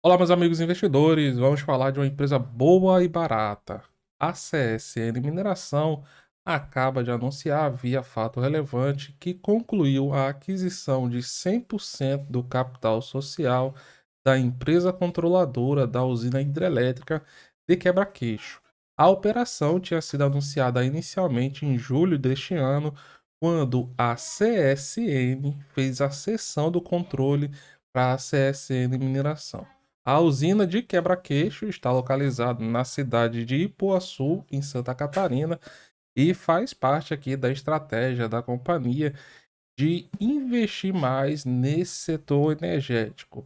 Olá, meus amigos investidores. Vamos falar de uma empresa boa e barata. A CSN Mineração acaba de anunciar, via fato relevante, que concluiu a aquisição de 100% do capital social da empresa controladora da usina hidrelétrica de Quebra-Queixo. A operação tinha sido anunciada inicialmente em julho deste ano, quando a CSN fez a cessão do controle para a CSN Mineração. A usina de Quebra-Queixo está localizada na cidade de Ipuaçu, em Santa Catarina, e faz parte aqui da estratégia da companhia de investir mais nesse setor energético.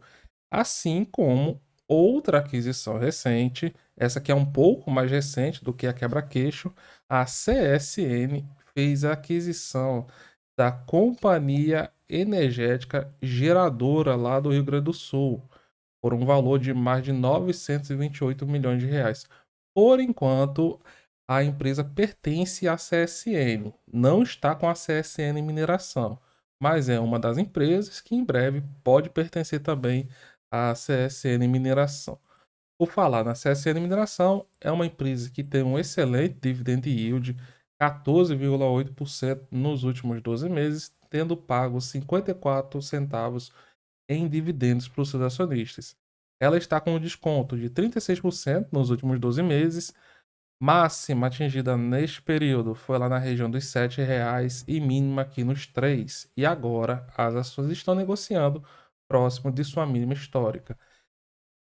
Assim como outra aquisição recente, essa que é um pouco mais recente do que a Quebra-Queixo, a CSN fez a aquisição da Companhia Energética Geradora lá do Rio Grande do Sul por um valor de mais de 928 milhões de reais. Por enquanto, a empresa pertence à CSN, não está com a CSN Mineração, mas é uma das empresas que em breve pode pertencer também à CSN Mineração. Por falar na CSN Mineração, é uma empresa que tem um excelente dividend yield, 14,8% nos últimos 12 meses, tendo pago 54 centavos em dividendos para os seus acionistas. Ela está com um desconto de 36% nos últimos 12 meses, máxima atingida neste período foi lá na região dos R$ 7 e mínima aqui nos 3. E agora as ações estão negociando próximo de sua mínima histórica.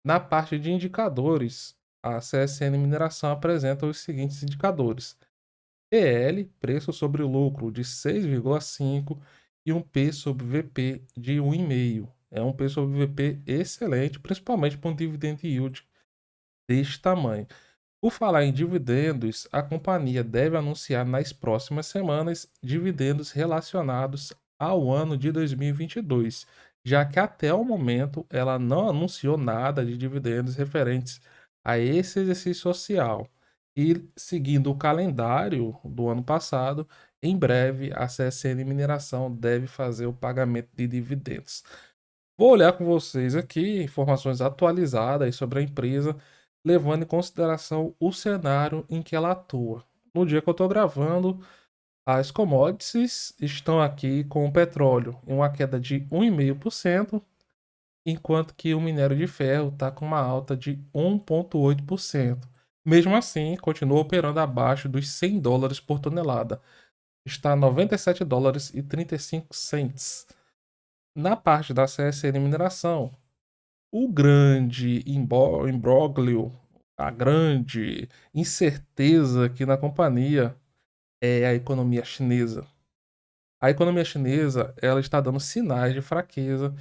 Na parte de indicadores, a CSN Mineração apresenta os seguintes indicadores: PL, preço sobre lucro, de 6,5 e um P sobre VP de 1,5. É um P sobre VP excelente, principalmente para um dividend yield deste tamanho. Por falar em dividendos, a companhia deve anunciar nas próximas semanas dividendos relacionados ao ano de 2022, já que até o momento ela não anunciou nada de dividendos referentes a esse exercício social. E seguindo o calendário do ano passado, em breve a CSN Mineração deve fazer o pagamento de dividendos. Vou olhar com vocês aqui informações atualizadas sobre a empresa, levando em consideração o cenário em que ela atua. No dia que eu estou gravando, as commodities estão aqui com o petróleo em uma queda de 1,5%, enquanto que o minério de ferro está com uma alta de 1,8%. Mesmo assim, continua operando abaixo dos US$ 100 por tonelada. Está a US$ 97,35. Na parte da CSN Mineração, o grande imbróglio, a grande incerteza aqui na companhia é a economia chinesa. A economia chinesa, ela está dando sinais de fraqueza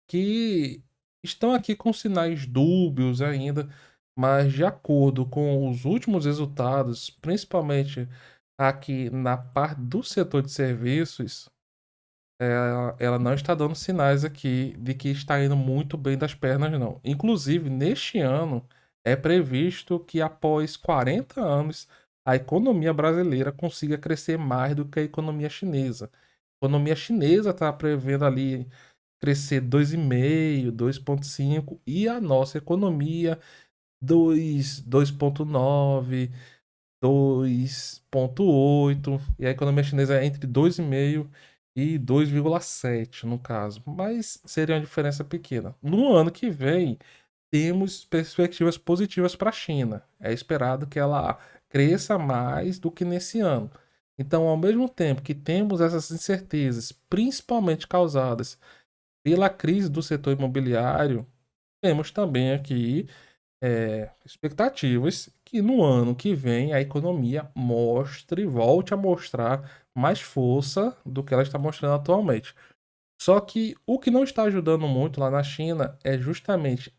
que estão aqui com sinais dúbios ainda, mas de acordo com os últimos resultados, principalmente aqui na parte do setor de serviços, ela não está dando sinais aqui de que está indo muito bem das pernas, não. Inclusive, neste ano, é previsto que após 40 anos, a economia brasileira consiga crescer mais do que a economia chinesa. A economia chinesa está prevendo ali crescer 2,5, 2,5 e a nossa economia 2,9, 2,8 e a economia chinesa é entre 2,5 e 2,7 no caso, mas seria uma diferença pequena. No ano que vem, temos perspectivas positivas para a China. É esperado que ela cresça mais do que nesse ano. Então, ao mesmo tempo que temos essas incertezas, principalmente causadas pela crise do setor imobiliário, temos também aqui expectativas que no ano que vem a economia mostre, volte a mostrar mais força do que ela está mostrando atualmente. Só que o que não está ajudando muito lá na China é justamente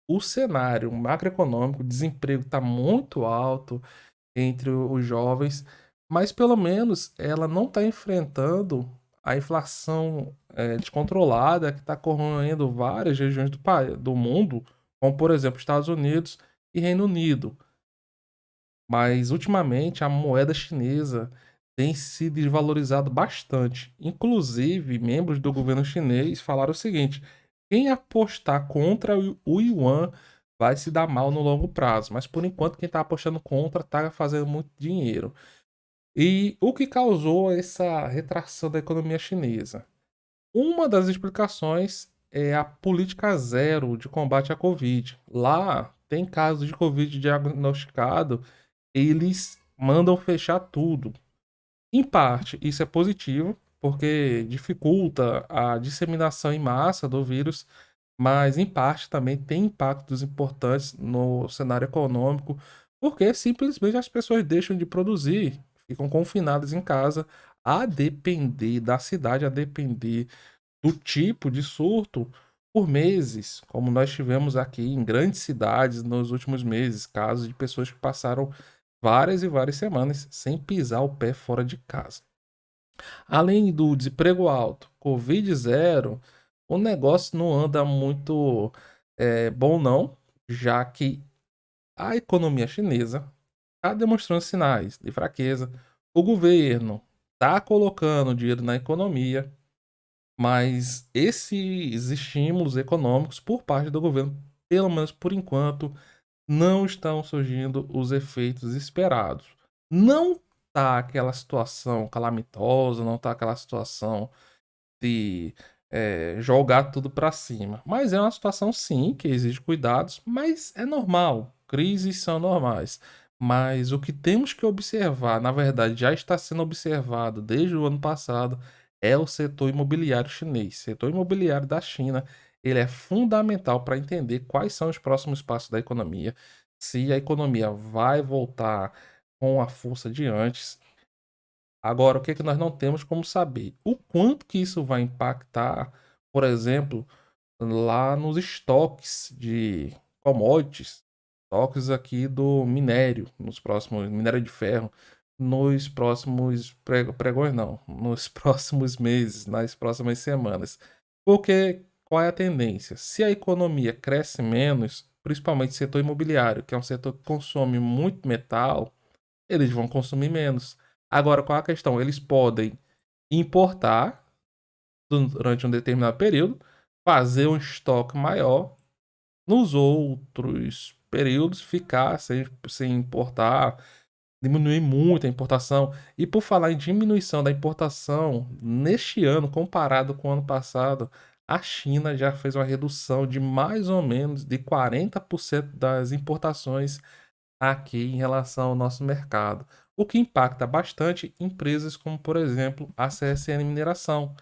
o cenário macroeconômico, o desemprego está muito alto entre os jovens, mas pelo menos ela não está enfrentando a inflação descontrolada que está corroendo várias regiões do mundo, como por exemplo Estados Unidos e Reino Unido. Mas ultimamente a moeda chinesa tem se desvalorizado bastante. Inclusive, membros do governo chinês falaram o seguinte: Quem apostar contra o Yuan vai se dar mal no longo prazo, mas por enquanto quem está apostando contra está fazendo muito dinheiro. E o que causou essa retração da economia chinesa? Uma das explicações é a política zero de combate à Covid. Lá tem casos de Covid diagnosticado, eles mandam fechar tudo. Em parte, isso é positivo, porque dificulta a disseminação em massa do vírus, mas em parte também tem impactos importantes no cenário econômico, porque simplesmente as pessoas deixam de produzir, ficam confinadas em casa, a depender da cidade, a depender do tipo de surto por meses, como nós tivemos aqui em grandes cidades nos últimos meses, casos de pessoas que passaram várias e várias semanas sem pisar o pé fora de casa. Além do desemprego alto, Covid zero, o negócio não anda muito bom não, já que a economia chinesa está demonstrando sinais de fraqueza. O governo está colocando dinheiro na economia, mas esses estímulos econômicos por parte do governo, pelo menos por enquanto, não estão surgindo os efeitos esperados. Não tá aquela situação calamitosa, não tá aquela situação de jogar tudo para cima. Mas é uma situação, sim, que exige cuidados, mas é normal. Crises são normais. Mas o que temos que observar, na verdade, já está sendo observado desde o ano passado, é o setor imobiliário chinês. O setor imobiliário da China, ele é fundamental para entender quais são os próximos passos da economia, se a economia vai voltar com a força de antes. Agora, o que é que nós não temos como saber? O quanto que isso vai impactar, por exemplo, lá nos estoques de commodities, estoques aqui do minério, nos próximos, minério de ferro, nos próximos pregões não, nos próximos meses, nas próximas semanas. Porque qual é a tendência? Se a economia cresce menos, principalmente o setor imobiliário, que é um setor que consome muito metal, eles vão consumir menos. Agora, qual é a questão? Eles podem importar durante um determinado período, fazer um estoque maior, nos outros períodos ficar sem importar, diminuir muito a importação. E por falar em diminuição da importação, neste ano, comparado com o ano passado, a China já fez uma redução de mais ou menos de 40% das importações aqui em relação ao nosso mercado, o que impacta bastante empresas como, por exemplo, a CSN Mineração,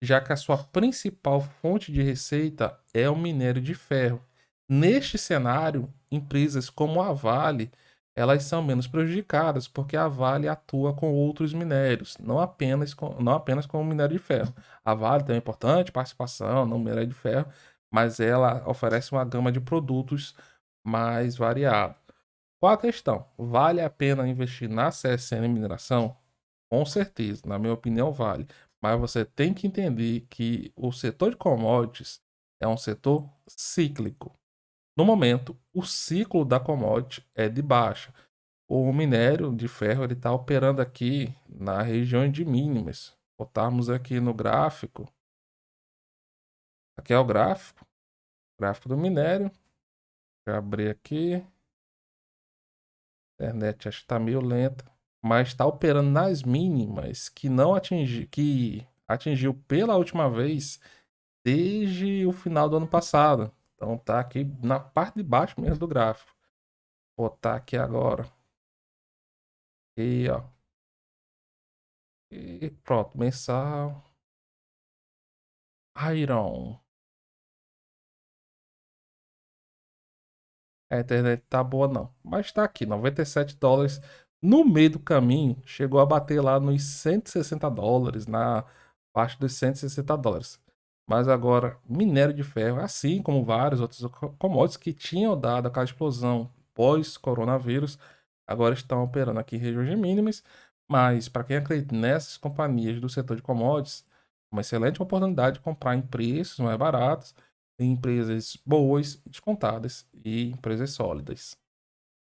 já que a sua principal fonte de receita é o minério de ferro. Neste cenário, empresas como a Vale, elas são menos prejudicadas, porque a Vale atua com outros minérios, não apenas com o minério de ferro. A Vale tem uma importante participação no minério de ferro, mas ela oferece uma gama de produtos mais variada. Qual a questão? Vale a pena investir na CSN Mineração? Com certeza, na minha opinião, vale. Mas você tem que entender que o setor de commodities é um setor cíclico. No momento, o ciclo da commodity é de baixa. O minério de ferro ele está operando aqui na região de mínimas. Botarmos aqui no gráfico. Aqui é o gráfico do minério. Deixa eu abrir aqui. A internet acho que está meio lenta, mas está operando nas mínimas que não que atingiu pela última vez desde o final do ano passado. Então tá aqui na parte de baixo mesmo do gráfico. Vou botar aqui agora. E ó. E pronto, mensal. Iron. A internet tá boa não, mas tá aqui, $97. No meio do caminho, chegou a bater lá nos $160, na parte dos $160. Mas agora, minério de ferro, assim como vários outros commodities que tinham dado aquela explosão pós-coronavírus, agora estão operando aqui em regiões mínimas. Mas para quem acredita nessas companhias do setor de commodities, uma excelente oportunidade de comprar em preços mais baratos, em empresas boas, descontadas e empresas sólidas.